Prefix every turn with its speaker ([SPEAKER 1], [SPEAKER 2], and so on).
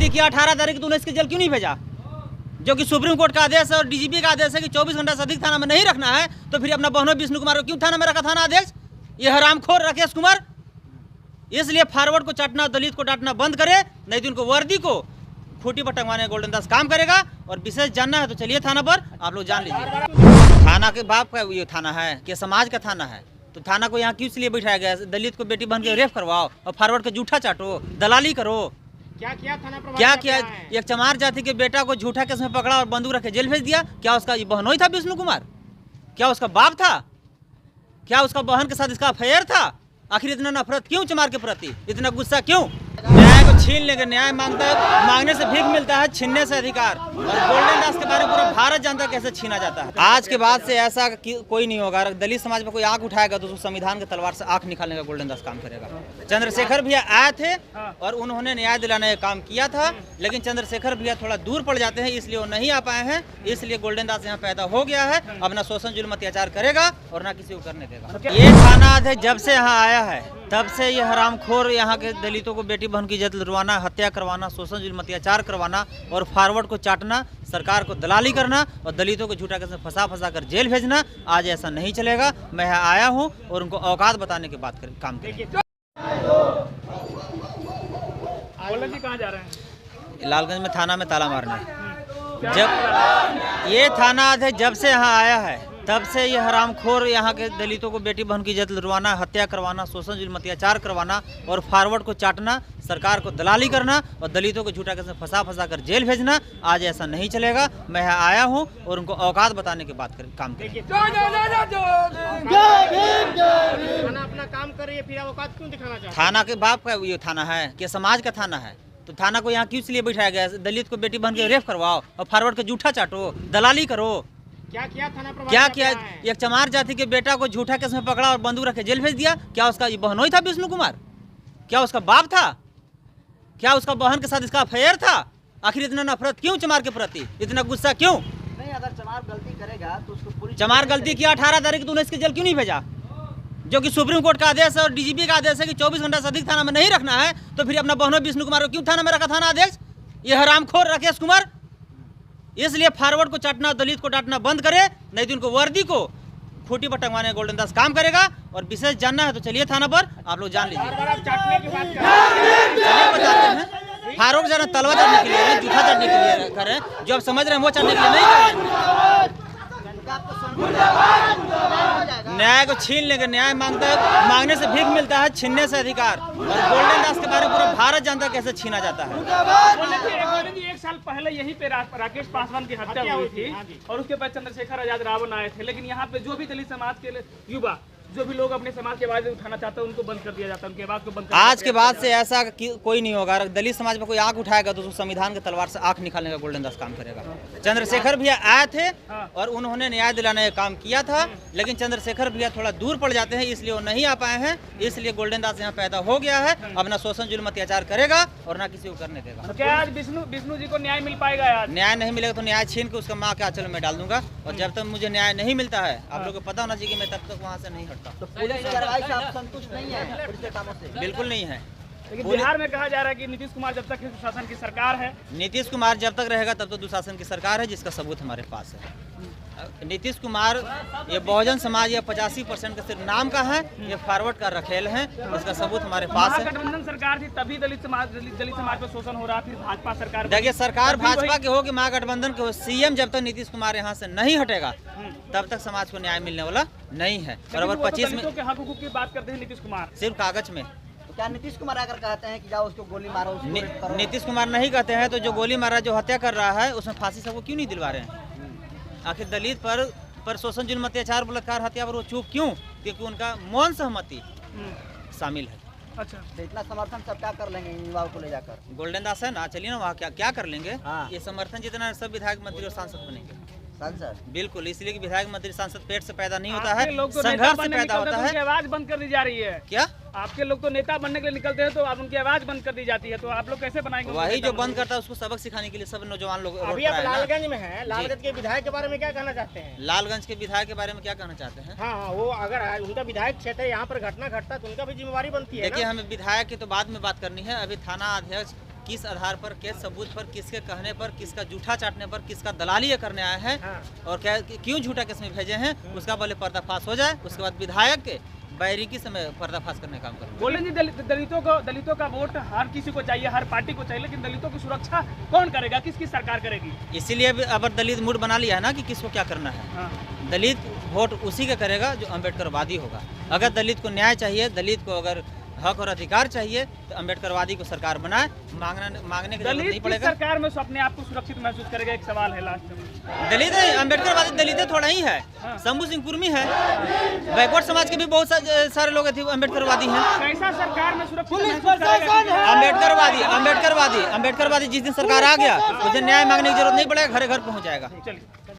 [SPEAKER 1] गलती किया 18 तारीख तूने इसके जेल क्यों नहीं भेजा? जो कि सुप्रीम कोर्ट का आदेश है और डीजीपी का आदेश है कि 24 घंटा से अधिक थाना में नहीं रखना है, तो फिर अपना बहनोई विष्णु कुमार को क्यों थाना में रखा थाना अध्यक्ष? ये हरामखोर राकेश कुमार। इसलिए फॉरवर्ड को चाटना, दलित को डांटना बंद करे, नहीं तो उनको वर्दी को खूटी पर टंगवाने गोल्डन दास काम करेगा। और विशेष जानना है तो चलिए थाना पर, आप लोग जान लीजिए। थाना के बाप का ये थाना है कि समाज का थाना है? तो थाना को यहाँ क्यों इसलिए बैठाया गया? दलित को बेटी बहन के रेप करवाओ और फॉरवर्ड का जूठा चाटो, दलाली करो।
[SPEAKER 2] क्या किया थाना प्रभारी?
[SPEAKER 1] क्या किया? एक चमार जाति के बेटा को झूठा केस में पकड़ा और बंदूक रखे जेल भेज दिया। क्या उसका ये बहनोई था विष्णु कुमार? क्या उसका बाप था? क्या उसका बहन के साथ इसका अफेयर था? आखिर इतना नफरत क्यों चमार के प्रति? इतना गुस्सा क्यों? न्याय को छीन लेंगे। न्याय मांगने से भीख मिलता है, छीनने से अधिकार। और गोल्डन दास के बारे में पूरा भारत जानता है कैसे छीना जाता है। आज के बाद से ऐसा कोई नहीं होगा। अगर दलित समाज पर कोई आंख उठाएगा तो संविधान के तलवार से आंख निकालने का गोल्डन दास काम करेगा। चंद्रशेखर भैया आए थे और उन्होंने न्याय दिलाने का काम किया था, लेकिन चंद्रशेखर भैया थोड़ा दूर पड़ जाते हैं, इसलिए वो नहीं आ पाए हैं। इसलिए गोल्डन दास यहाँ पैदा हो गया है, अपना शोषण जुल्म अत्याचार करेगा और ना किसी को करने देगा। ये थाना अध्यक्ष जब से यहाँ आया है तब से ये हरामखोर यहाँ के दलितों को बेटी बहन की इज्जत लुटवाना, हत्या करवाना, शोषण जुल्म अत्याचार करवाना और फॉरवर्ड को चाटना, सरकार को दलाली करना और दलितों को झूठा केस में फंसा कर जेल भेजना। आज ऐसा नहीं चलेगा। मैं यहाँ आया हूँ और उनको औकात बताने की बात काम करेंगे।
[SPEAKER 2] कहाँ जा रहे हैं?
[SPEAKER 1] लालगंज में थाना में ताला मारने। जब ये थाना अध्यक्ष जब से यहाँ आया है तब से ये हरामखोर यहाँ के दलितों को बेटी बहन की इज्जत लुटवाना, हत्या करवाना, शोषण जुल्म अत्याचार करवाना और फॉरवर्ड को चाटना, सरकार को दलाली करना और दलितों को झूठा केस में फंसा कर जेल भेजना। आज ऐसा नहीं चलेगा। मैं यहाँ आया हूँ और उनको औकात बताने की बात काम करेंगे।
[SPEAKER 2] थाना अपना काम कर रही है, फिर औकात क्यों दिखाना चाहते हैं?
[SPEAKER 1] थाना के बाप का ये थाना है कि समाज का थाना है? तो थाना को यहाँ क्यों इसलिए बैठाया गया? दलित को बेटी बहन के रेप करवाओ और फॉरवर्ड का जूठा चाटो, दलाली करो।
[SPEAKER 2] क्या किया थाना प्रभारी?
[SPEAKER 1] क्या किया? एक चमार जाति के बेटा को झूठा केस में पकड़ा और बंदूक रखे जेल भेज दिया। क्या उसका ये बहनोई था विष्णु कुमार? क्या उसका बाप था? क्या उसका बहन के साथ इसका अफेयर था? आखिर इतना नफरत क्यों चमार के प्रति? इतना गुस्सा क्यों?
[SPEAKER 3] नहीं, अगर चमार गलती करेगा तो उसको पूरी
[SPEAKER 1] चमार गलती किया 18 तारीख तूने इसके जेल क्यों नहीं भेजा? जो कि सुप्रीम कोर्ट का आदेश है और डीजीपी का आदेश है कि 24 घंटा से अधिक थाना में नहीं रखना है, तो फिर अपना बहनोई विष्णु कुमार को क्यों थाना में रखा थाना अध्यक्ष? ये हरामखोर राकेश कुमार। इसलिए फॉरवर्ड को चाटना, दलित को डांटना बंद करे, नहीं तो उनको वर्दी को खूटी पर टंगवाने गोल्डन दास काम करेगा। और विशेष जानना है तो चलिए थाना पर, आप लोग जान लीजिए।
[SPEAKER 2] चाटने की बात कर
[SPEAKER 1] हैं फारूक जाना तलवा चाटने के लिए, जूठा चाटने के लिए करें। जो आप समझ रहे हैं वो चाटने के लिए नहीं करें। न्याय को छीन लेंगे। न्याय मांगने से भीख मिलता है, छीनने से अधिकार। और गोल्डन दास के बारे में पूरा भारत जानता है कैसे छीना जाता है।
[SPEAKER 4] एक साल पहले यहीं पे राकेश पासवान की हत्या हुई थी और उसके बाद चंद्रशेखर आजाद रावण आए थे, लेकिन यहाँ पे जो भी दलित समाज के युवा, जो भी लोग अपने समाज की आवाज उठाना चाहते हैं उनको बंद कर दिया जाता है, उनकी आवाज को बंद कर।
[SPEAKER 1] आज के बाद से ऐसा कोई नहीं होगा। अगर दलित समाज में कोई आंख उठाएगा तो संविधान के तलवार से आंख निकालने का गोल्डन दास काम करेगा। चंद्रशेखर भैया आए थे और उन्होंने न्याय दिलाने का काम किया था, लेकिन चंद्रशेखर भैया थोड़ा दूर पड़ जाते हैं, इसलिए वो नहीं आ पाए हैं। इसलिए गोल्डन दास यहाँ पैदा हो गया है, अपना शोषण जुल्म अत्याचार करेगा और ना किसी को करने देगा।
[SPEAKER 4] तो क्या आज विष्णु जी को न्याय मिल पाएगा? आज
[SPEAKER 1] न्याय नहीं मिलेगा तो न्याय छीन के उसका माँ के आंचल में डाल दूंगा। और जब तक मुझे न्याय नहीं मिलता है, आप लोगों को पता होना चाहिए कि मैं तब तक वहाँ से नहीं हटता।
[SPEAKER 3] तो पुलिस कार्रवाई से आप संतुष्ट नहीं है? पुलिस के कामों से
[SPEAKER 1] बिल्कुल नहीं है।
[SPEAKER 4] लेकिन बिहार में कहा जा रहा है कि नीतीश कुमार जब तक शासन की सरकार है,
[SPEAKER 1] नीतीश कुमार जब तक रहेगा तब तो दुशासन की सरकार है, जिसका सबूत हमारे पास है। नीतीश कुमार ये बहुजन समाज या 85% का सिर्फ नाम का है, ये फॉरवर्ड का रखेल है, इसका सबूत हमारे पास है।
[SPEAKER 4] महागठबंधन सरकार थी तभी दलित समाज पर शोषण हो रहा, फिर भाजपा सरकार।
[SPEAKER 1] देखिए, सरकार भाजपा के हो कि महागठबंधन के हो, सीएम जब तक नीतीश कुमार यहाँ से नहीं हटेगा तब तक समाज को न्याय मिलने वाला नहीं है। और अगर 25 में
[SPEAKER 4] हक हुकूक की बात करते हैं नीतीश कुमार,
[SPEAKER 1] सिर्फ कागज में।
[SPEAKER 3] तो क्या नीतीश कुमार अगर कहते हैं कि जाओ उसको गोली मारो,
[SPEAKER 1] नीतीश कुमार नहीं कहते हैं तो जो गोली मारा, जो हत्या कर रहा है, उसमें फांसी सबको क्यों नहीं दिलवा रहे हैं? आखिर दलित पर शोषण जुल्म अत्याचार, बलात्कार, हत्या पर वो चुप क्यों? क्योंकि उनका मौन सहमति शामिल है।
[SPEAKER 4] अच्छा,
[SPEAKER 3] तो इतना समर्थन सब क्या कर लेंगे इन युवाओं को ले जाकर?
[SPEAKER 1] गोल्डन दास है ना, चलिए ना वहाँ क्या कर लेंगे।
[SPEAKER 3] हाँ।
[SPEAKER 1] ये समर्थन जितना सब विधायक मंत्री और सांसद बनेंगे।
[SPEAKER 3] सांसद
[SPEAKER 1] बिल्कुल, इसलिए कि विधायक मंत्री सांसद पेट से पैदा नहीं होता है,
[SPEAKER 4] आपके लोग तो नेता
[SPEAKER 1] संघर्ष से
[SPEAKER 4] बनने
[SPEAKER 1] पैदा
[SPEAKER 4] निकलते
[SPEAKER 1] होता
[SPEAKER 4] हैं तो उनकी
[SPEAKER 1] है।
[SPEAKER 4] आवाज बंद कर दी जा रही है।
[SPEAKER 1] क्या
[SPEAKER 4] आपके लोग तो नेता बनने के लिए निकलते हैं तो आप उनकी आवाज बंद कर दी जाती है, तो आप लोग कैसे बनाएंगे?
[SPEAKER 1] वही जो बंद करता है उसको सबक सिखाने के लिए सब नौजवान लोग
[SPEAKER 2] अभी आप लालगंज में हैं, लालगंज के विधायक के बारे में क्या कहना चाहते हैं?
[SPEAKER 1] लालगंज के विधायक के बारे में क्या कहना चाहते हैं?
[SPEAKER 2] हाँ, वो अगर उनका विधायक क्षेत्र है, यहाँ पर घटना घटता है तो उनका भी जिम्मेवारी बनती है।
[SPEAKER 1] देखिए, हमें विधायक की तो बाद में बात करनी है। अभी थाना अध्यक्ष किस आधार पर, किस सबूत पर, किसके कहने पर, किसका जूठा चाटने पर, किसका दलाली ये करने आए हैं और क्या क्यों झूठा केस में भेजे हैं, उसका पहले पर्दाफाश हो जाए। उसके बाद विधायक के बैरिकी से मैं पर्दाफाश करने का काम करूँगा।
[SPEAKER 4] बोले जी दलितों का वोट हर किसी को चाहिए, हर पार्टी को चाहिए, लेकिन दलितों की सुरक्षा कौन करेगा, किसकी सरकार करेगी?
[SPEAKER 1] इसीलिए अब दलित मूड बना लिया है ना कि किसको क्या करना है।
[SPEAKER 4] हाँ।
[SPEAKER 1] दलित वोट उसी का करेगा जो अम्बेडकरवादी होगा। अगर दलित को न्याय चाहिए, दलित को अगर हक और अधिकार चाहिए तो अम्बेडकरवादी को सरकार बनाए, मांगने की जरूरत
[SPEAKER 4] दलित
[SPEAKER 1] नहीं
[SPEAKER 4] किस
[SPEAKER 1] पड़ेगा।
[SPEAKER 4] सरकार में अपने आप को सुरक्षित महसूस करेगा? एक सवाल है लास्ट में।
[SPEAKER 1] दलित अम्बेडकरवादी दलित थोड़ा ही है, शंभू सिंह कुर्मी है, बैकवर्ड समाज के भी बहुत सारे लोग अम्बेडकरवादी हैं।
[SPEAKER 4] कैसा सरकार में सुरक्षित महसूस करेगा?
[SPEAKER 1] अम्बेडकरवादी जिस दिन सरकार आ गया उस दिन न्याय मांगने की जरूरत नहीं पड़ेगा, घर घर पहुंच जाएगा।
[SPEAKER 4] चलिए।